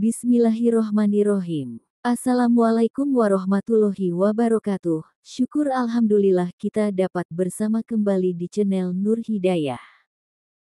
Bismillahirrohmanirrohim. Assalamualaikum warahmatullahi wabarakatuh. Syukur alhamdulillah kita dapat bersama kembali di channel Nur Hidayah.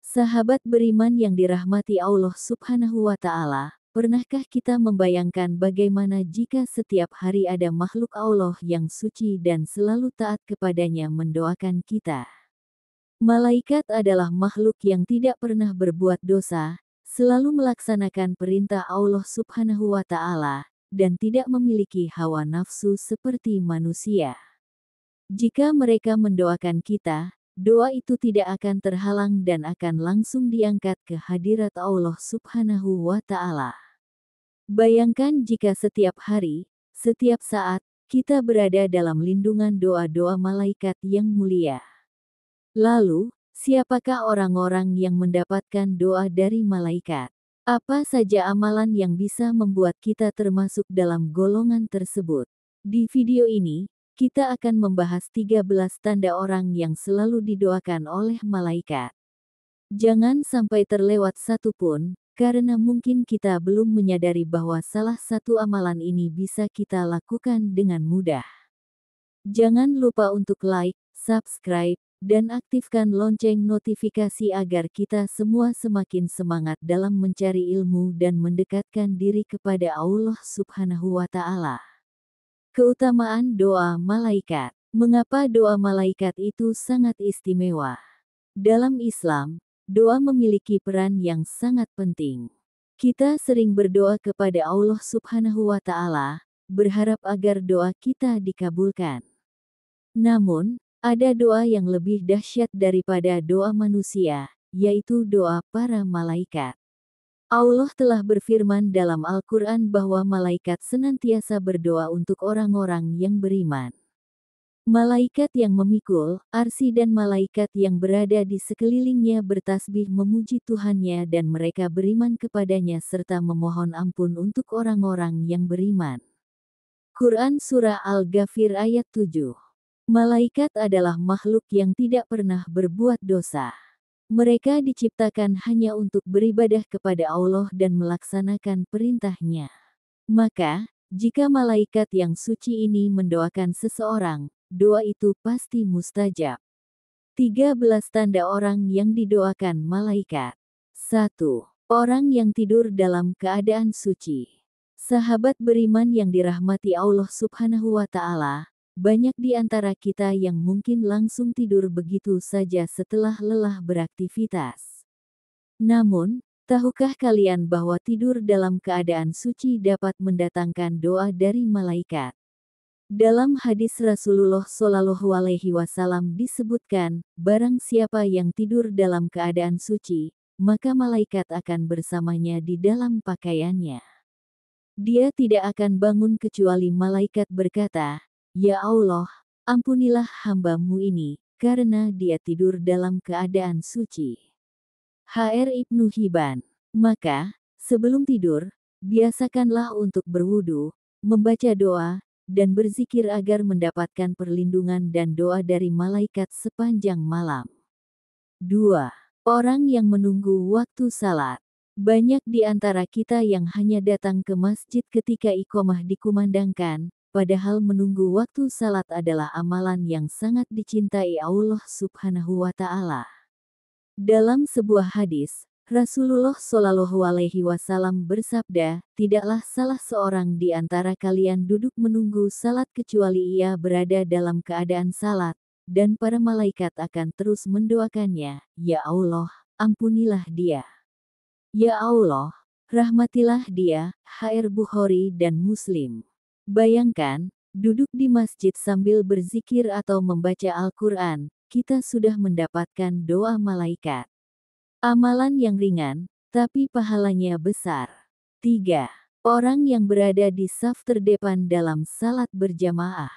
Sahabat beriman yang dirahmati Allah Subhanahu wa Ta'ala, pernahkah kita membayangkan bagaimana jika setiap hari ada makhluk Allah yang suci dan selalu taat kepadanya mendoakan kita? Malaikat adalah makhluk yang tidak pernah berbuat dosa, selalu melaksanakan perintah Allah Subhanahu wa Ta'ala, dan tidak memiliki hawa nafsu seperti manusia. Jika mereka mendoakan kita, doa itu tidak akan terhalang dan akan langsung diangkat ke hadirat Allah Subhanahu wa Ta'ala. Bayangkan jika setiap hari, setiap saat, kita berada dalam lindungan doa-doa malaikat yang mulia. Lalu, siapakah orang-orang yang mendapatkan doa dari malaikat? Apa saja amalan yang bisa membuat kita termasuk dalam golongan tersebut? Di video ini, kita akan membahas 13 tanda orang yang selalu didoakan oleh malaikat. Jangan sampai terlewat satu pun, karena mungkin kita belum menyadari bahwa salah satu amalan ini bisa kita lakukan dengan mudah. Jangan lupa untuk like, subscribe, dan aktifkan lonceng notifikasi agar kita semua semakin semangat dalam mencari ilmu dan mendekatkan diri kepada Allah Subhanahu wa Ta'ala. Keutamaan doa malaikat. Mengapa doa malaikat itu sangat istimewa? Dalam Islam, doa memiliki peran yang sangat penting. Kita sering berdoa kepada Allah Subhanahu wa Ta'ala, berharap agar doa kita dikabulkan. Namun, ada doa yang lebih dahsyat daripada doa manusia, yaitu doa para malaikat. Allah telah berfirman dalam Al-Quran bahwa malaikat senantiasa berdoa untuk orang-orang yang beriman. Malaikat yang memikul arsy dan malaikat yang berada di sekelilingnya bertasbih memuji Tuhannya dan mereka beriman kepadanya serta memohon ampun untuk orang-orang yang beriman. Quran Surah Al-Ghafir ayat 7. Malaikat adalah makhluk yang tidak pernah berbuat dosa. Mereka diciptakan hanya untuk beribadah kepada Allah dan melaksanakan perintahnya. Maka, jika malaikat yang suci ini mendoakan seseorang, doa itu pasti mustajab. 13 tanda orang yang didoakan malaikat. 1. Orang yang tidur dalam keadaan suci. Sahabat beriman yang dirahmati Allah Subhanahu wa Ta'ala, banyak di antara kita yang mungkin langsung tidur begitu saja setelah lelah beraktivitas. Namun, tahukah kalian bahwa tidur dalam keadaan suci dapat mendatangkan doa dari malaikat? Dalam hadis Rasulullah Shallallahu Alaihi Wasallam disebutkan, barang siapa yang tidur dalam keadaan suci, maka malaikat akan bersamanya di dalam pakaiannya. Dia tidak akan bangun kecuali malaikat berkata, "Ya Allah, ampunilah hamba-Mu ini, karena dia tidur dalam keadaan suci." H.R. Ibnu Hibban. Maka, sebelum tidur, biasakanlah untuk berwudu, membaca doa, dan berzikir agar mendapatkan perlindungan dan doa dari malaikat sepanjang malam. 2. Orang yang menunggu waktu salat. Banyak di antara kita yang hanya datang ke masjid ketika iqamah dikumandangkan, padahal menunggu waktu salat adalah amalan yang sangat dicintai Allah Subhanahu wa Ta'ala. Dalam sebuah hadis, Rasulullah Shallallahu Alaihi Wasallam bersabda, "Tidaklah salah seorang di antara kalian duduk menunggu salat kecuali ia berada dalam keadaan salat, dan para malaikat akan terus mendoakannya, ya Allah, ampunilah dia. Ya Allah, rahmatilah dia." H.R. Bukhari dan Muslim. Bayangkan, duduk di masjid sambil berzikir atau membaca Al-Quran, kita sudah mendapatkan doa malaikat. Amalan yang ringan, tapi pahalanya besar. 3. Orang yang berada di saf terdepan dalam salat berjamaah.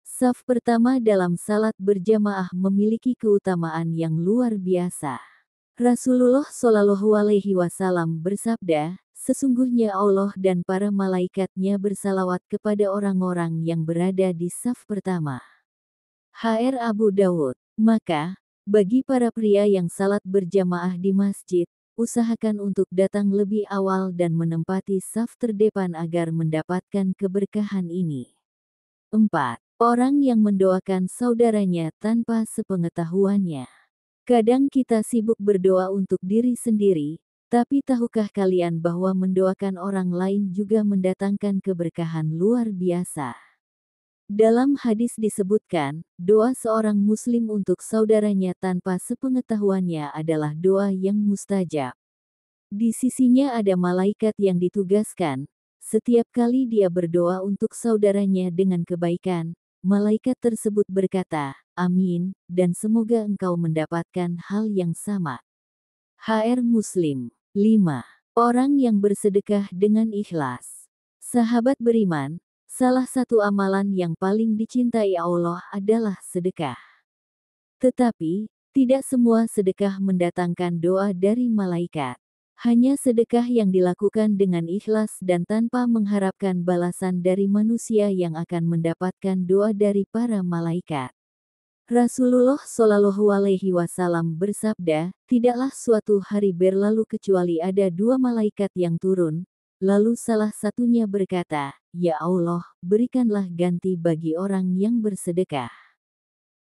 Saf pertama dalam salat berjamaah memiliki keutamaan yang luar biasa. Rasulullah Shallallahu Alaihi Wasallam bersabda, "Sesungguhnya Allah dan para malaikatnya bersalawat kepada orang-orang yang berada di saf pertama." H.R. Abu Dawud. Maka, bagi para pria yang salat berjamaah di masjid, usahakan untuk datang lebih awal dan menempati saf terdepan agar mendapatkan keberkahan ini. 4. Orang yang mendoakan saudaranya tanpa sepengetahuannya. Kadang kita sibuk berdoa untuk diri sendiri, tapi tahukah kalian bahwa mendoakan orang lain juga mendatangkan keberkahan luar biasa? Dalam hadis disebutkan, doa seorang muslim untuk saudaranya tanpa sepengetahuannya adalah doa yang mustajab. Di sisinya ada malaikat yang ditugaskan. Setiap kali dia berdoa untuk saudaranya dengan kebaikan, malaikat tersebut berkata, "Amin," dan semoga engkau mendapatkan hal yang sama. HR Muslim 5. Orang yang bersedekah dengan ikhlas. Sahabat beriman, salah satu amalan yang paling dicintai Allah adalah sedekah. Tetapi, tidak semua sedekah mendatangkan doa dari malaikat. Hanya sedekah yang dilakukan dengan ikhlas dan tanpa mengharapkan balasan dari manusia yang akan mendapatkan doa dari para malaikat. Rasulullah Shallallahu Alaihi Wasallam bersabda, tidaklah suatu hari berlalu kecuali ada dua malaikat yang turun. Lalu salah satunya berkata, "Ya Allah, berikanlah ganti bagi orang yang bersedekah."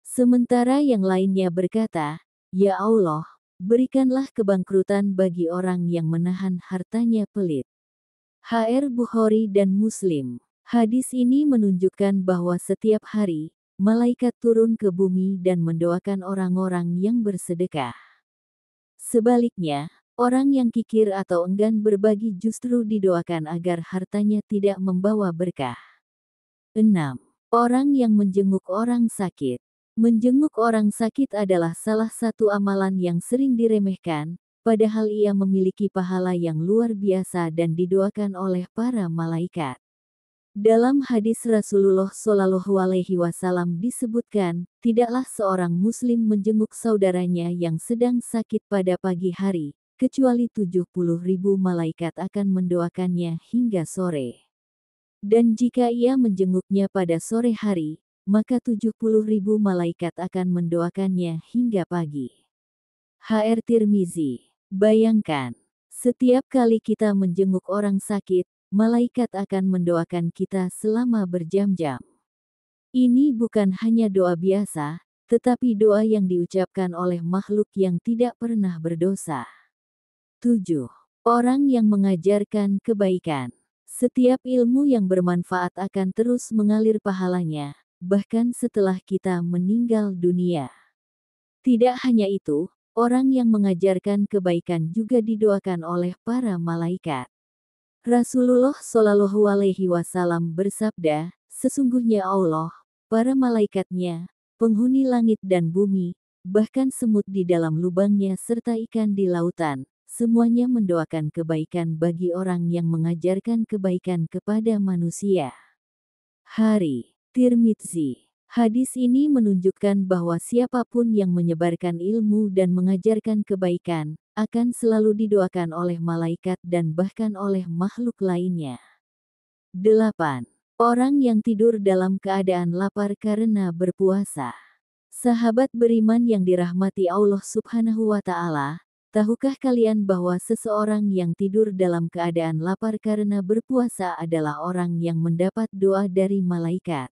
Sementara yang lainnya berkata, "Ya Allah, berikanlah kebangkrutan bagi orang yang menahan hartanya pelit." HR Bukhari dan Muslim. Hadis ini menunjukkan bahwa setiap hari, malaikat turun ke bumi dan mendoakan orang-orang yang bersedekah. Sebaliknya, orang yang kikir atau enggan berbagi justru didoakan agar hartanya tidak membawa berkah. 6. Orang yang menjenguk orang sakit. Menjenguk orang sakit adalah salah satu amalan yang sering diremehkan, padahal ia memiliki pahala yang luar biasa dan didoakan oleh para malaikat. Dalam hadis Rasulullah Shallallahu Alaihi Wasallam disebutkan, tidaklah seorang muslim menjenguk saudaranya yang sedang sakit pada pagi hari, kecuali 70.000 malaikat akan mendoakannya hingga sore. Dan jika ia menjenguknya pada sore hari, maka 70.000 malaikat akan mendoakannya hingga pagi. HR Tirmizi. Bayangkan, setiap kali kita menjenguk orang sakit, malaikat akan mendoakan kita selama berjam-jam. Ini bukan hanya doa biasa, tetapi doa yang diucapkan oleh makhluk yang tidak pernah berdosa. 7. Orang yang mengajarkan kebaikan. Setiap ilmu yang bermanfaat akan terus mengalir pahalanya, bahkan setelah kita meninggal dunia. Tidak hanya itu, orang yang mengajarkan kebaikan juga didoakan oleh para malaikat. Rasulullah Shallallahu Alaihi Wasallam bersabda, sesungguhnya Allah, para malaikatnya, penghuni langit dan bumi, bahkan semut di dalam lubangnya serta ikan di lautan, semuanya mendoakan kebaikan bagi orang yang mengajarkan kebaikan kepada manusia. Hari Tirmidzi. Hadis ini menunjukkan bahwa siapapun yang menyebarkan ilmu dan mengajarkan kebaikan, akan selalu didoakan oleh malaikat dan bahkan oleh makhluk lainnya. 8. Orang yang tidur dalam keadaan lapar karena berpuasa. Sahabat beriman yang dirahmati Allah Subhanahu wa Ta'ala, tahukah kalian bahwa seseorang yang tidur dalam keadaan lapar karena berpuasa adalah orang yang mendapat doa dari malaikat?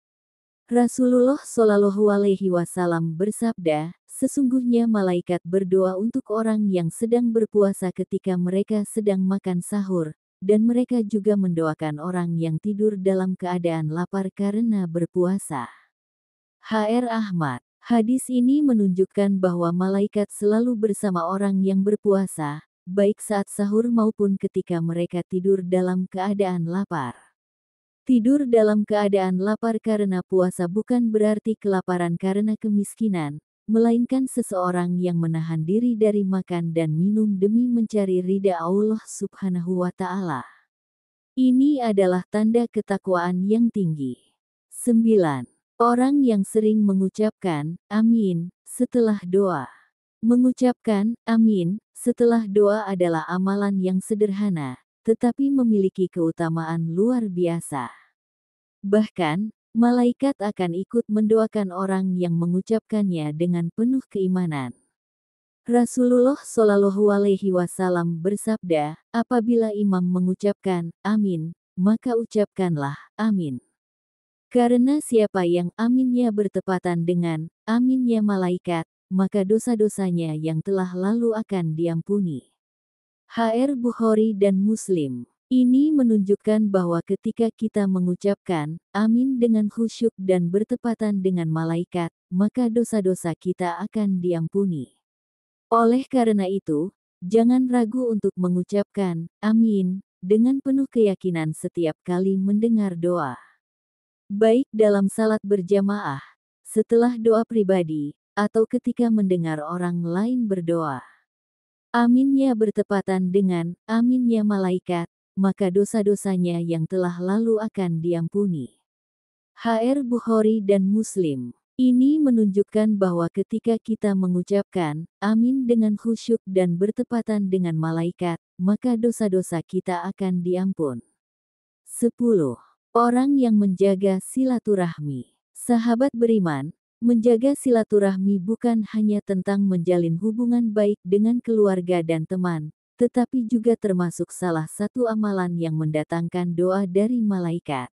Rasulullah Shallallahu Alaihi Wasallam bersabda, sesungguhnya malaikat berdoa untuk orang yang sedang berpuasa ketika mereka sedang makan sahur, dan mereka juga mendoakan orang yang tidur dalam keadaan lapar karena berpuasa. HR Ahmad. Hadis ini menunjukkan bahwa malaikat selalu bersama orang yang berpuasa, baik saat sahur maupun ketika mereka tidur dalam keadaan lapar. Tidur dalam keadaan lapar karena puasa bukan berarti kelaparan karena kemiskinan, melainkan seseorang yang menahan diri dari makan dan minum demi mencari ridha Allah Subhanahu wa Ta'ala. Ini adalah tanda ketakwaan yang tinggi. 9. Orang yang sering mengucapkan "Amin" setelah doa. Mengucapkan "Amin" setelah doa adalah amalan yang sederhana, tetapi memiliki keutamaan luar biasa. Bahkan, malaikat akan ikut mendoakan orang yang mengucapkannya dengan penuh keimanan. Rasulullah Shallallahu Alaihi Wasallam bersabda, apabila imam mengucapkan amin, maka ucapkanlah amin. Karena siapa yang aminnya bertepatan dengan aminnya malaikat, maka dosa-dosanya yang telah lalu akan diampuni. HR Bukhari dan Muslim. Ini menunjukkan bahwa ketika kita mengucapkan amin dengan khusyuk dan bertepatan dengan malaikat, maka dosa-dosa kita akan diampuni. Oleh karena itu, jangan ragu untuk mengucapkan amin dengan penuh keyakinan setiap kali mendengar doa. Baik dalam salat berjamaah, setelah doa pribadi, atau ketika mendengar orang lain berdoa. Aminnya bertepatan dengan aminnya malaikat, maka dosa-dosanya yang telah lalu akan diampuni. HR Bukhari dan Muslim. Ini menunjukkan bahwa ketika kita mengucapkan amin dengan khusyuk dan bertepatan dengan malaikat, maka dosa-dosa kita akan diampun. 10. Orang yang menjaga silaturahmi. Sahabat beriman, menjaga silaturahmi bukan hanya tentang menjalin hubungan baik dengan keluarga dan teman, tetapi juga termasuk salah satu amalan yang mendatangkan doa dari malaikat.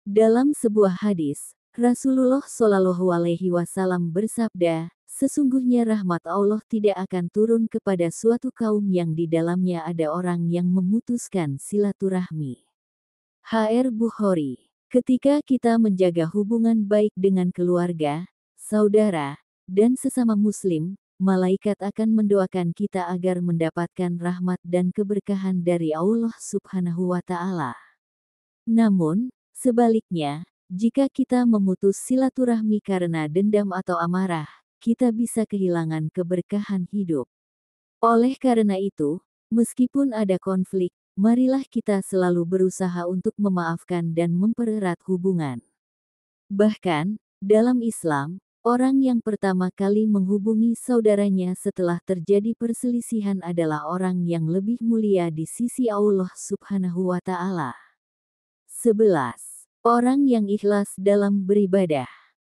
Dalam sebuah hadis, Rasulullah Shallallahu Alaihi Wasallam bersabda, sesungguhnya rahmat Allah tidak akan turun kepada suatu kaum yang di dalamnya ada orang yang memutuskan silaturahmi. HR Bukhari. Ketika kita menjaga hubungan baik dengan keluarga, saudara, dan sesama muslim, malaikat akan mendoakan kita agar mendapatkan rahmat dan keberkahan dari Allah Subhanahu wa Ta'ala. Namun, sebaliknya, jika kita memutus silaturahmi karena dendam atau amarah, kita bisa kehilangan keberkahan hidup. Oleh karena itu, meskipun ada konflik, marilah kita selalu berusaha untuk memaafkan dan mempererat hubungan. Bahkan, dalam Islam, orang yang pertama kali menghubungi saudaranya setelah terjadi perselisihan adalah orang yang lebih mulia di sisi Allah Subhanahu wa Ta'ala. 11. Orang yang ikhlas dalam beribadah.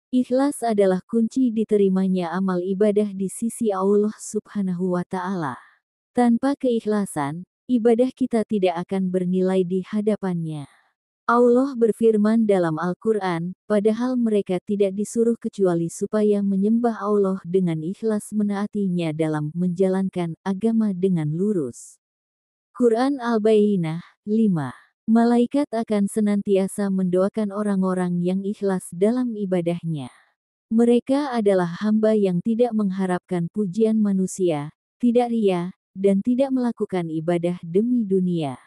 Ikhlas adalah kunci diterimanya amal ibadah di sisi Allah Subhanahu wa Ta'ala. Tanpa keikhlasan, ibadah kita tidak akan bernilai di hadapannya. Allah berfirman dalam Al-Quran, padahal mereka tidak disuruh kecuali supaya menyembah Allah dengan ikhlas menaatinya dalam menjalankan agama dengan lurus. Quran Al-Bayyinah 5. Malaikat akan senantiasa mendoakan orang-orang yang ikhlas dalam ibadahnya. Mereka adalah hamba yang tidak mengharapkan pujian manusia, tidak ria, dan tidak melakukan ibadah demi dunia.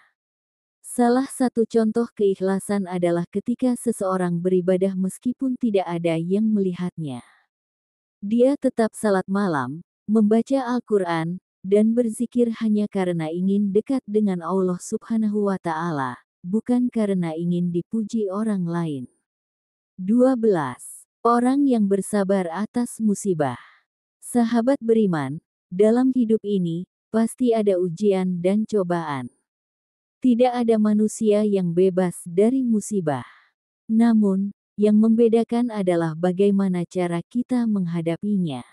Salah satu contoh keikhlasan adalah ketika seseorang beribadah meskipun tidak ada yang melihatnya. Dia tetap salat malam, membaca Al-Quran, dan berzikir hanya karena ingin dekat dengan Allah Subhanahu wa Ta'ala, bukan karena ingin dipuji orang lain. 12. Orang yang bersabar atas musibah. Sahabat beriman, dalam hidup ini, pasti ada ujian dan cobaan. Tidak ada manusia yang bebas dari musibah. Namun, yang membedakan adalah bagaimana cara kita menghadapinya.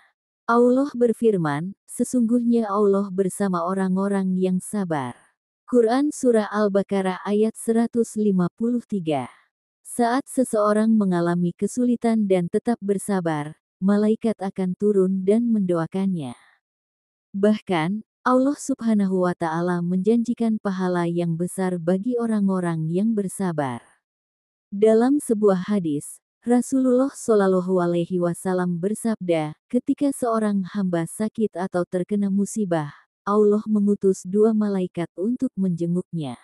Allah berfirman, sesungguhnya Allah bersama orang-orang yang sabar. Quran Surah Al-Baqarah ayat 153. Saat seseorang mengalami kesulitan dan tetap bersabar, malaikat akan turun dan mendoakannya. Bahkan, Allah Subhanahu wa Ta'ala menjanjikan pahala yang besar bagi orang-orang yang bersabar. Dalam sebuah hadis, Rasulullah Shallallahu Alaihi Wasallam bersabda, ketika seorang hamba sakit atau terkena musibah, Allah mengutus 2 malaikat untuk menjenguknya.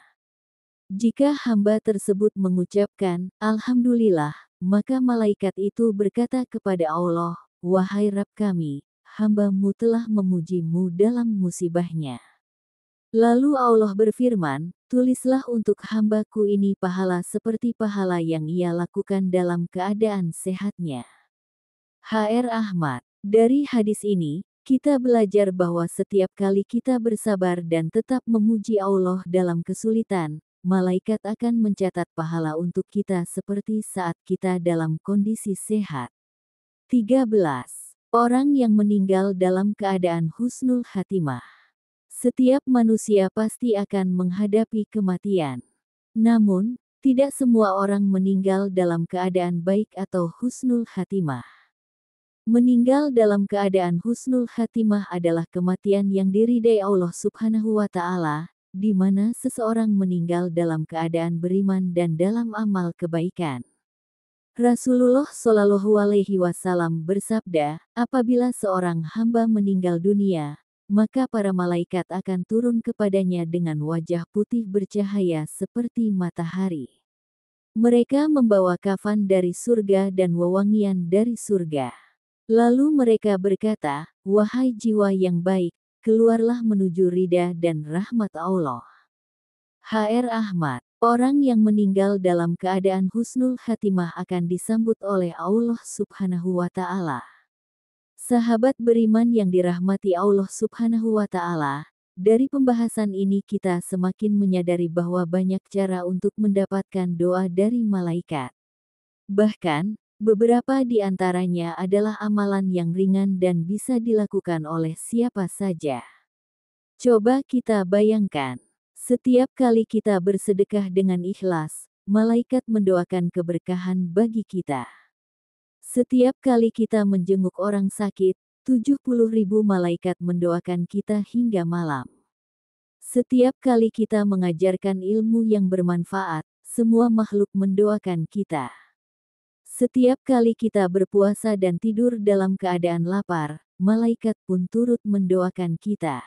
Jika hamba tersebut mengucapkan, Alhamdulillah, maka malaikat itu berkata kepada Allah, wahai Rabb kami, hamba-Mu telah memuji-Mu dalam musibahnya. Lalu Allah berfirman, tulislah untuk hamba-Ku ini pahala seperti pahala yang ia lakukan dalam keadaan sehatnya. HR Ahmad. Dari hadis ini, kita belajar bahwa setiap kali kita bersabar dan tetap memuji Allah dalam kesulitan, malaikat akan mencatat pahala untuk kita seperti saat kita dalam kondisi sehat. 13. Orang yang meninggal dalam keadaan husnul khatimah. Setiap manusia pasti akan menghadapi kematian. Namun, tidak semua orang meninggal dalam keadaan baik atau husnul khatimah. Meninggal dalam keadaan husnul khatimah adalah kematian yang diridai Allah Subhanahu wa Ta'ala, di mana seseorang meninggal dalam keadaan beriman dan dalam amal kebaikan. Rasulullah Shallallahu Alaihi Wasallam bersabda, apabila seorang hamba meninggal dunia, maka para malaikat akan turun kepadanya dengan wajah putih bercahaya seperti matahari. Mereka membawa kafan dari surga dan wewangian dari surga. Lalu mereka berkata, wahai jiwa yang baik, keluarlah menuju ridha dan rahmat Allah. H.R. Ahmad. Orang yang meninggal dalam keadaan husnul khatimah akan disambut oleh Allah Subhanahu wa Ta'ala. Sahabat beriman yang dirahmati Allah Subhanahu wa Ta'ala, dari pembahasan ini kita semakin menyadari bahwa banyak cara untuk mendapatkan doa dari malaikat. Bahkan, beberapa di antaranya adalah amalan yang ringan dan bisa dilakukan oleh siapa saja. Coba kita bayangkan. Setiap kali kita bersedekah dengan ikhlas, malaikat mendoakan keberkahan bagi kita. Setiap kali kita menjenguk orang sakit, 70.000 malaikat mendoakan kita hingga malam. Setiap kali kita mengajarkan ilmu yang bermanfaat, semua makhluk mendoakan kita. Setiap kali kita berpuasa dan tidur dalam keadaan lapar, malaikat pun turut mendoakan kita.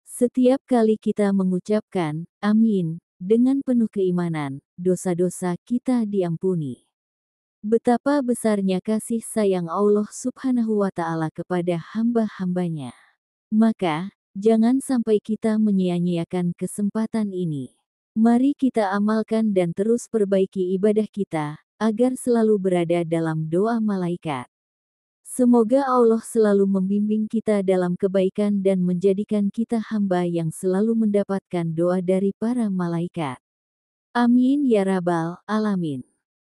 Setiap kali kita mengucapkan, amin, dengan penuh keimanan, dosa-dosa kita diampuni. Betapa besarnya kasih sayang Allah Subhanahu wa Ta'ala kepada hamba-hambanya. Maka, jangan sampai kita menyia-nyiakan kesempatan ini. Mari kita amalkan dan terus perbaiki ibadah kita, agar selalu berada dalam doa malaikat. Semoga Allah selalu membimbing kita dalam kebaikan dan menjadikan kita hamba yang selalu mendapatkan doa dari para malaikat. Amin ya rabbal alamin.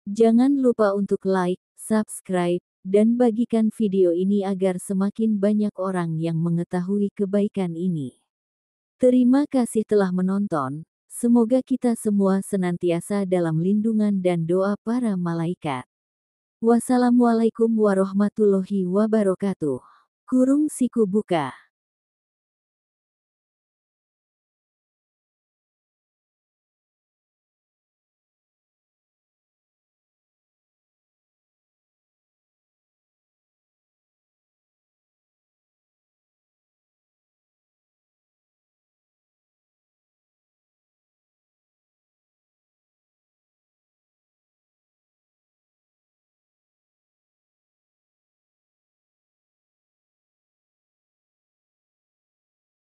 Jangan lupa untuk like, subscribe, dan bagikan video ini agar semakin banyak orang yang mengetahui kebaikan ini. Terima kasih telah menonton. Semoga kita semua senantiasa dalam lindungan dan doa para malaikat. Wassalamualaikum warahmatullahi wabarakatuh. Kurung siku buka.